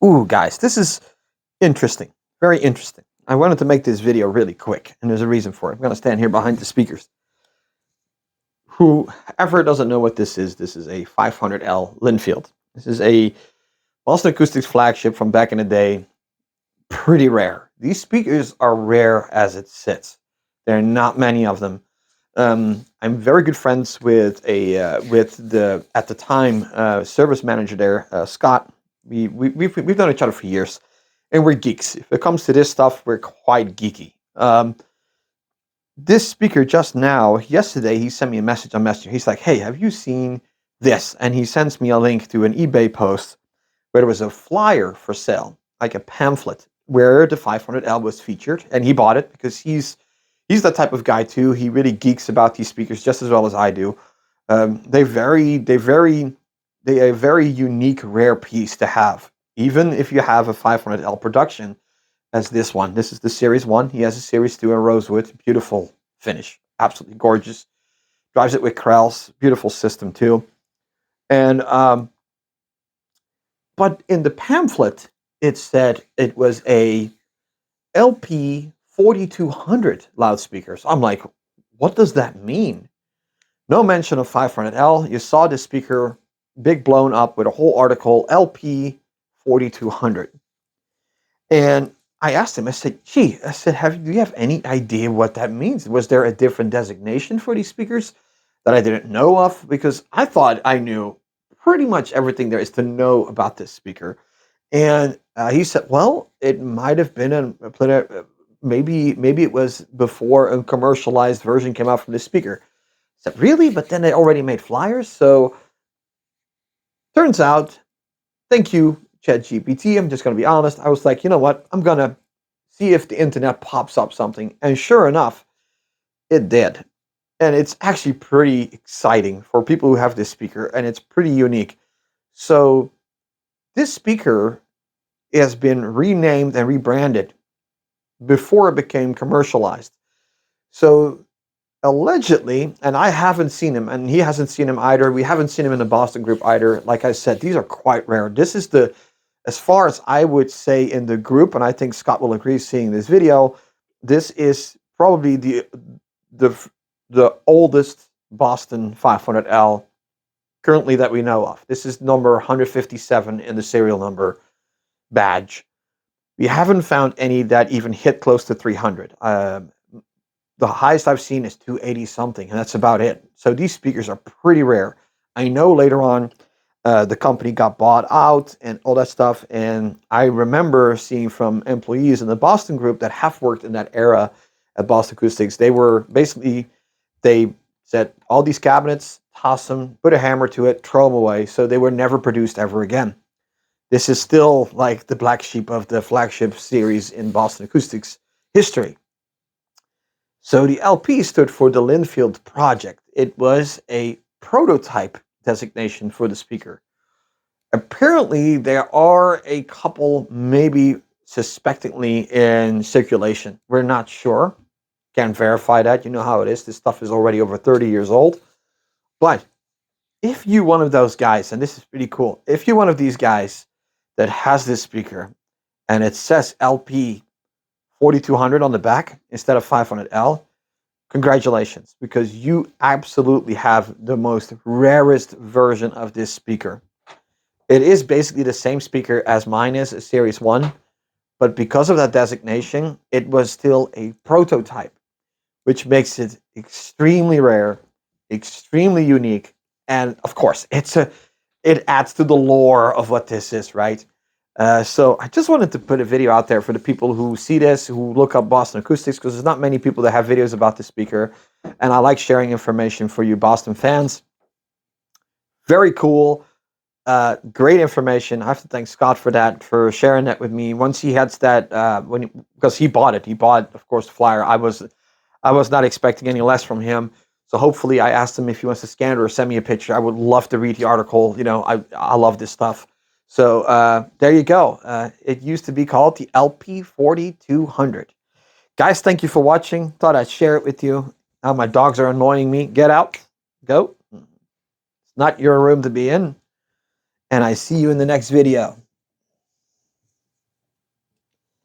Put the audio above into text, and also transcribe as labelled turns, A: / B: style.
A: Ooh, guys, this is interesting. Very interesting. I wanted to make this video really quick, and there's a reason for it. I'm going to stand here behind the speakers. Whoever doesn't know what this is a 500L Linfield. This is a Boston Acoustics flagship from back in the day. Pretty rare. These speakers are rare as it sits. There are not many of them. I'm very good friends with the at the time service manager there, Scott. We've known each other for years, and we're geeks. If it comes to this stuff, we're quite geeky. This speaker just now, yesterday, he sent me a message on Messenger. He's like, "Hey, have you seen this?" And he sends me a link to an eBay post where there was a flyer for sale, like a pamphlet, where the 500L was featured, and he bought it because he's that type of guy too. He really geeks about these speakers just as well as I do. They a very unique, rare piece to have. Even if you have a 500L production, as this one. This is the Series 1. He has a Series 2 in rosewood. Beautiful finish. Absolutely gorgeous. Drives it with Krells. Beautiful system too. And but in the pamphlet, it said it was a LP 4200 loudspeaker. So I'm like, what does that mean? No mention of 500L. You saw this speaker big blown up with a whole article, LP 4200. And I asked him, I said, do you have any idea what that means? Was there a different designation for these speakers that I didn't know of? Because I thought I knew pretty much everything there is to know about this speaker. And he said, well, it might have been maybe it was before a commercialized version came out from this speaker. I said, really? But then they already made flyers. So turns out, thank you, ChatGPT. I'm just going to be honest. I was like, you know what? I'm going to see if the internet pops up something. And sure enough, it did. And it's actually pretty exciting for people who have this speaker, and it's pretty unique. So this speaker has been renamed and rebranded before it became commercialized. So allegedly, and I haven't seen him, and he hasn't seen him either. We haven't seen him in the Boston group either. Like I said, these are quite rare. This is as far as I would say in the group, and I think Scott will agree seeing this video, this is probably the oldest Boston 500L currently that we know of. This is number 157 in the serial number badge. We haven't found any that even hit close to 300. The highest I've seen is 280 something, and that's about it. So these speakers are pretty rare. I know later on the company got bought out and all that stuff, and I remember seeing from employees in the Boston group that have worked in that era at Boston Acoustics, they said, all these cabinets, toss them, put a hammer to it, throw them away. So they were never produced ever again. This is still like the black sheep of the flagship series in Boston Acoustics history. So the LP stood for the Linfield Project. It was a prototype designation for the speaker. Apparently, there are a couple maybe suspectingly in circulation. We're not sure. Can't verify that. You know how it is. This stuff is already over 30 years old. But if you're one of those guys, and this is pretty cool, if you're one of these guys that has this speaker and it says LP 4200 on the back instead of 500L, congratulations, because you absolutely have the most rarest version of this speaker. It is basically the same speaker as mine is, a Series 1, but because of that designation, it was still a prototype, which makes it extremely rare, extremely unique, and of course, it adds to the lore of what this is, right? So I just wanted to put a video out there for the people who see this, who look up Boston Acoustics, because there's not many people that have videos about this speaker, and I like sharing information for you Boston fans. Very cool. Great information. I have to thank Scott for that, for sharing that with me. Once he had that, because he bought it. He bought, of course, the flyer. I was not expecting any less from him. So hopefully, I asked him if he wants to scan it or send me a picture. I would love to read the article. You know, I love this stuff. So there you go. It used to be called the LP 4200. Guys, thank you for watching. Thought I'd share it with you. Now my dogs are annoying me. Get out. Go. It's not your room to be in. And I see you in the next video.